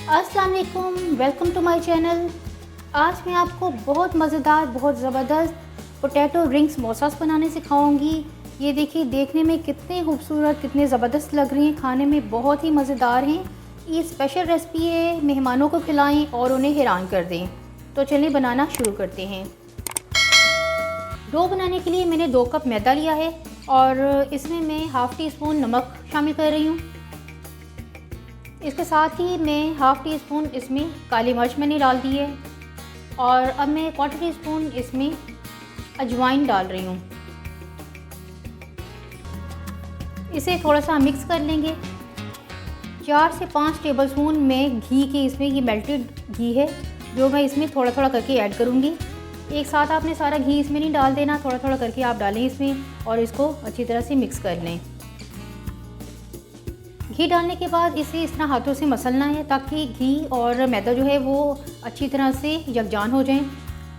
अस्सलाम वालेकुम, welcome to my channel. आज मैं आपको बहुत मज़ेदार, बहुत ज़बरदस्त पोटैटो रिंग समोसास बनाने सिखाऊंगी। ये देखिए, देखने में कितने खूबसूरत, कितने ज़बरदस्त लग रहे हैं, खाने में बहुत ही मज़ेदार हैं। ये स्पेशल रेसिपी है, मेहमानों को खिलाएं और उन्हें हैरान कर दें। तो चलिए बनाना शुरू करते हैं। डो बनाने के लिए मैंने 2 कप मैदा लिया है और इसमें मैं हाफ़ टी स्पून नमक शामिल कर रही हूँ। इसके साथ ही मैं हाफ़ टी स्पून इसमें काली मिर्च मैंने डाल दी है और अब मैं 1/4 टी स्पून इसमें अजवाइन डाल रही हूँ। इसे थोड़ा सा मिक्स कर लेंगे। 4 से 5 टेबलस्पून में घी की, इसमें ये मेल्टेड घी है जो मैं इसमें थोड़ा थोड़ा करके ऐड करूँगी। एक साथ आपने सारा घी इसमें नहीं डाल देना, थोड़ा थोड़ा करके आप डालें इसमें और इसको अच्छी तरह से मिक्स कर लें। घी डालने के बाद इसे इस तरह हाथों से मसलना है ताकि घी और मैदा जो है वो अच्छी तरह से यकजान हो जाएं।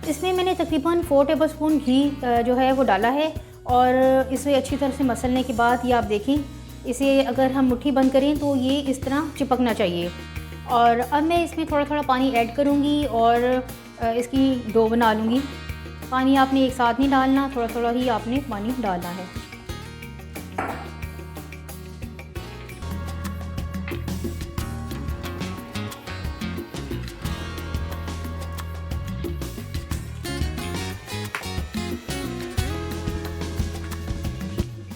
इसमें मैंने तकरीबन 4 टेबलस्पून घी जो है वो डाला है और इसे अच्छी तरह से मसलने के बाद ये आप देखें, इसे अगर हम मुट्ठी बंद करें तो ये इस तरह चिपकना चाहिए। और अब मैं इसमें थोड़ा थोड़ा पानी ऐड करूँगी और इसकी डो बना लूँगी। पानी आपने एक साथ नहीं डालना, थोड़ा थोड़ा ही आपने पानी डालना है।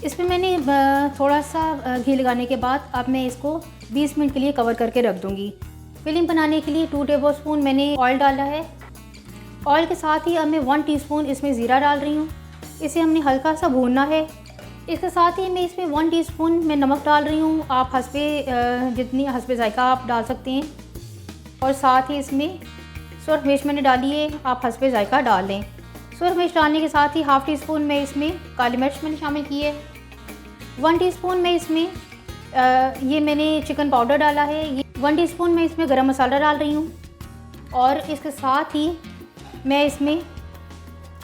इसमें मैंने थोड़ा सा घी लगाने के बाद अब मैं इसको 20 मिनट के लिए कवर करके रख दूँगी। फिलिंग बनाने के लिए 2 टेबलस्पून मैंने ऑयल डाला है। ऑयल के साथ ही अब मैं 1 टीस्पून इसमें ज़ीरा डाल रही हूँ। इसे हमने हल्का सा भूनना है। इसके साथ ही मैं इसमें 1 टीस्पून मैं नमक डाल रही हूँ। आप जितनी हस्बे ज़ायका आप डाल सकते हैं। और साथ ही इसमें सुरख मिर्च मैंने डाली है, आप हस्बे ज़ायका डाल लें। सुरख मिर्च डालने के साथ ही हाफ़ टी स्पून में इसमें काली मिर्च मैंने शामिल की है। 1 टीस्पून में इसमें ये मैंने चिकन पाउडर डाला है। ये 1 टीस्पून में इसमें गरम मसाला डाल रही हूँ और इसके साथ ही मैं इसमें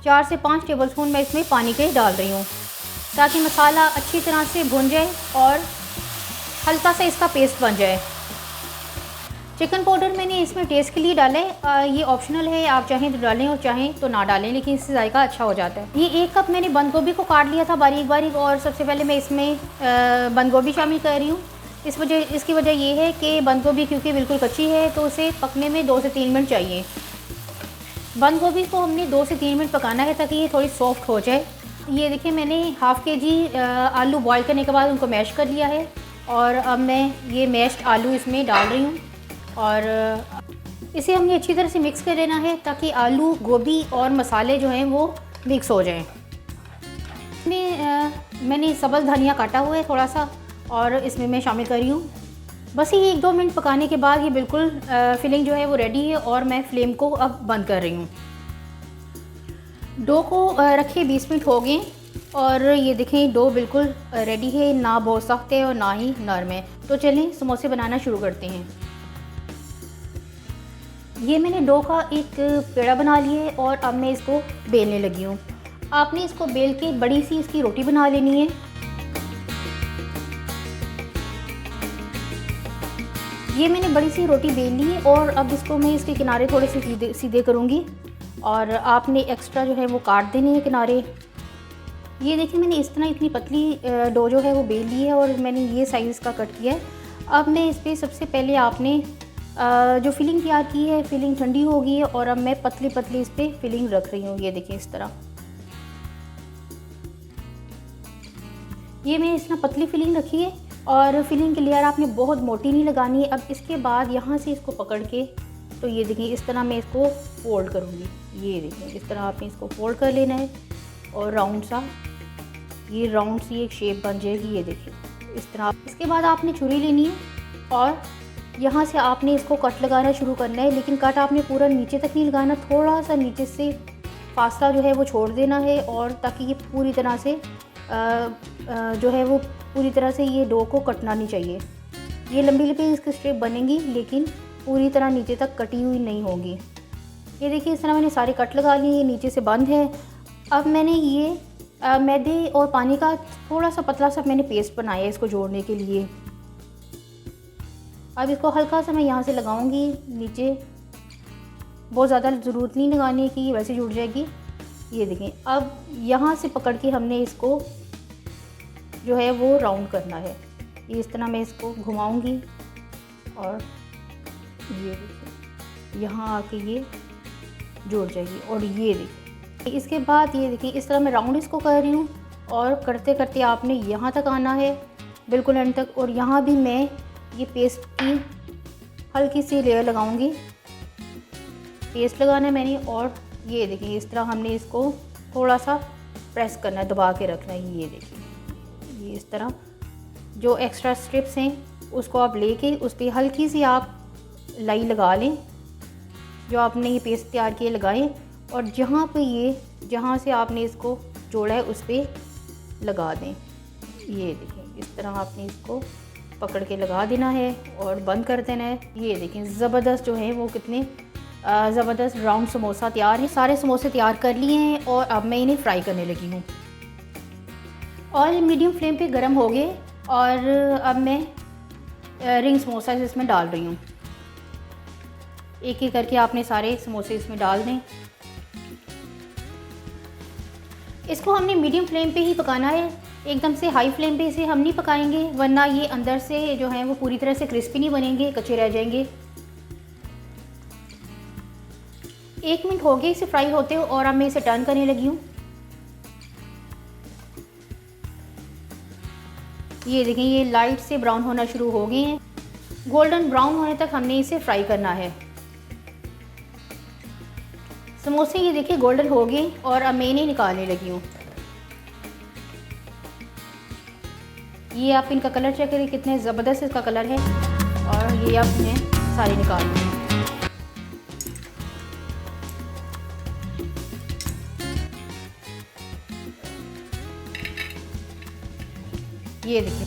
4 से 5 टेबलस्पून मैं इसमें पानी के डाल रही हूँ ताकि मसाला अच्छी तरह से भुन जाए और हल्का सा इसका पेस्ट बन जाए। चिकन पाउडर मैंने इसमें टेस्ट के लिए डाला है। ये ऑप्शनल है, आप चाहें तो डालें और चाहें तो ना डालें, लेकिन इससे जायका अच्छा हो जाता है। ये 1 कप मैंने बंद गोभी को काट लिया था बारीक बारीक और सबसे पहले मैं इसमें बंद गोभी शामिल कर रही हूँ। इसकी वजह ये है कि बंद गोभी क्योंकि बिल्कुल कच्ची है तो उसे पकने में 2 से 3 मिनट चाहिए। बंद गोभी को हमने 2 से 3 मिनट पकाना है ताकि ये थोड़ी सॉफ्ट हो जाए। ये देखिए, मैंने हाफ़ kg आलू बॉयल करने के बाद उनको मैश कर लिया है और अब मैं ये मैश्ड आलू इसमें डाल रही हूँ और इसे हमने अच्छी तरह से मिक्स कर लेना है ताकि आलू, गोभी और मसाले जो हैं वो मिक्स हो जाएं। मैंने सब्ज़ धनिया काटा हुआ है थोड़ा सा और इसमें मैं शामिल कर रही हूँ। बस ये 1-2 मिनट पकाने के बाद ये बिल्कुल फिलिंग जो है वो रेडी है और मैं फ्लेम को अब बंद कर रही हूँ। डो को रखे 20 मिनट हो गए और ये देखें डो बिल्कुल रेडी है, ना बहुत सख्त है और ना ही नरम है। तो चलें समोसे बनाना शुरू करते हैं। ये मैंने डो का एक पेड़ा बना लिया है और अब मैं इसको बेलने लगी हूँ। आपने इसको बेल के बड़ी सी इसकी रोटी बना लेनी है। ये मैंने बड़ी सी रोटी बेल ली है और अब इसको मैं इसके किनारे थोड़े से सीधे करूँगी और आपने एक्स्ट्रा जो है वो काट देने हैं किनारे। ये देखिए, मैंने इस तरह इतनी पतली डो जो है वो बेल ली है और मैंने ये साइज़ का कट किया है। अब मैं इस पर सबसे पहले आपने जो फिलिंग तैयार की है, फिलिंग ठंडी हो गई है और अब मैं पतली पतली इस पर फिलिंग रख रही हूँ। ये देखिए, इस तरह ये मैंने इस तरह पतली फिलिंग रखी है और फिलिंग की लेयर आपने बहुत मोटी नहीं लगानी है। अब इसके बाद यहाँ से इसको पकड़ के, तो ये देखिए इस तरह मैं इसको फोल्ड करूँगी। ये देखिए, इस तरह आपने इसको फोल्ड कर लेना है और राउंड सी एक शेप बन जाएगी। ये देखिए इस तरह। इसके बाद आपने छुरी लेनी है और यहाँ से आपने इसको कट लगाना शुरू करना है, लेकिन कट आपने पूरा नीचे तक नहीं लगाना, थोड़ा सा नीचे से फासला जो है वो छोड़ देना है और ताकि ये पूरी तरह से जो है वो पूरी तरह से ये डो को कटना नहीं चाहिए। ये लंबी लंबी इसकी स्ट्रिप बनेंगी लेकिन पूरी तरह नीचे तक कटी हुई नहीं होगी। ये देखिए, इस तरह मैंने सारे कट लगा लिए, ये नीचे से बंद है। अब मैंने ये मैदे और पानी का थोड़ा सा पतला सा मैंने पेस्ट बनाया है इसको जोड़ने के लिए। अब इसको हल्का सा मैं यहाँ से लगाऊंगी नीचे, बहुत ज़्यादा ज़रूरत नहीं लगाने की, वैसे जुड़ जाएगी। ये देखें, अब यहाँ से पकड़ के हमने इसको जो है वो राउंड करना है। ये इस तरह मैं इसको घुमाऊंगी और ये देखिए यहाँ आके ये जुड़ जाएगी। और ये देखिए, इसके बाद ये देखिए इस तरह मैं राउंड इसको कर रही हूँ और करते करते आपने यहाँ तक आना है, बिल्कुल एंड तक। और यहाँ भी मैं ये पेस्ट की हल्की सी लेयर लगाऊंगी, पेस्ट लगाना है मैंने। और ये देखिए इस तरह हमने इसको थोड़ा सा प्रेस करना है, दबा के रखना है। ये देखिए, ये इस तरह जो एक्स्ट्रा स्ट्रिप्स हैं उसको आप लेके उस पर हल्की सी आप लाई लगा लें, जो आपने ये पेस्ट तैयार किए लगाएं। और जहाँ से आपने इसको जोड़ा है उस पर लगा दें। ये देखें, इस तरह आपने इसको पकड़ के लगा देना है और बंद कर देना है। ये देखें ज़बरदस्त जो है वो कितने ज़बरदस्त राउंड समोसा तैयार है। सारे समोसे तैयार कर लिए हैं और अब मैं इन्हें फ्राई करने लगी हूँ। ऑयल मीडियम फ्लेम पे गर्म हो गए और अब मैं रिंग समोसा इसमें डाल रही हूँ। एक एक करके आपने सारे समोसे इसमें डाल दें। इसको हमने मीडियम फ्लेम पे ही पकाना है, एकदम से हाई फ्लेम पे इसे हम नहीं पकाएंगे, वरना ये अंदर से जो है वो पूरी तरह से क्रिस्पी नहीं बनेंगे, कच्चे रह जाएंगे। 1 मिनट हो गए इसे फ्राई होते हो और अब मैं इसे टर्न करने लगी हूँ। ये देखें, ये लाइट से ब्राउन होना शुरू हो गए हैं। गोल्डन ब्राउन होने तक हमने इसे फ्राई करना है। समोसे ये देखिए गोल्डन हो गए और अब मैं इन्हें निकालने लगी हूँ। ये आप इनका कलर चेक करिए, कितने ज़बरदस्त इसका कलर है। और ये आप इन्हें सारे निकाल लें। ये देखिए,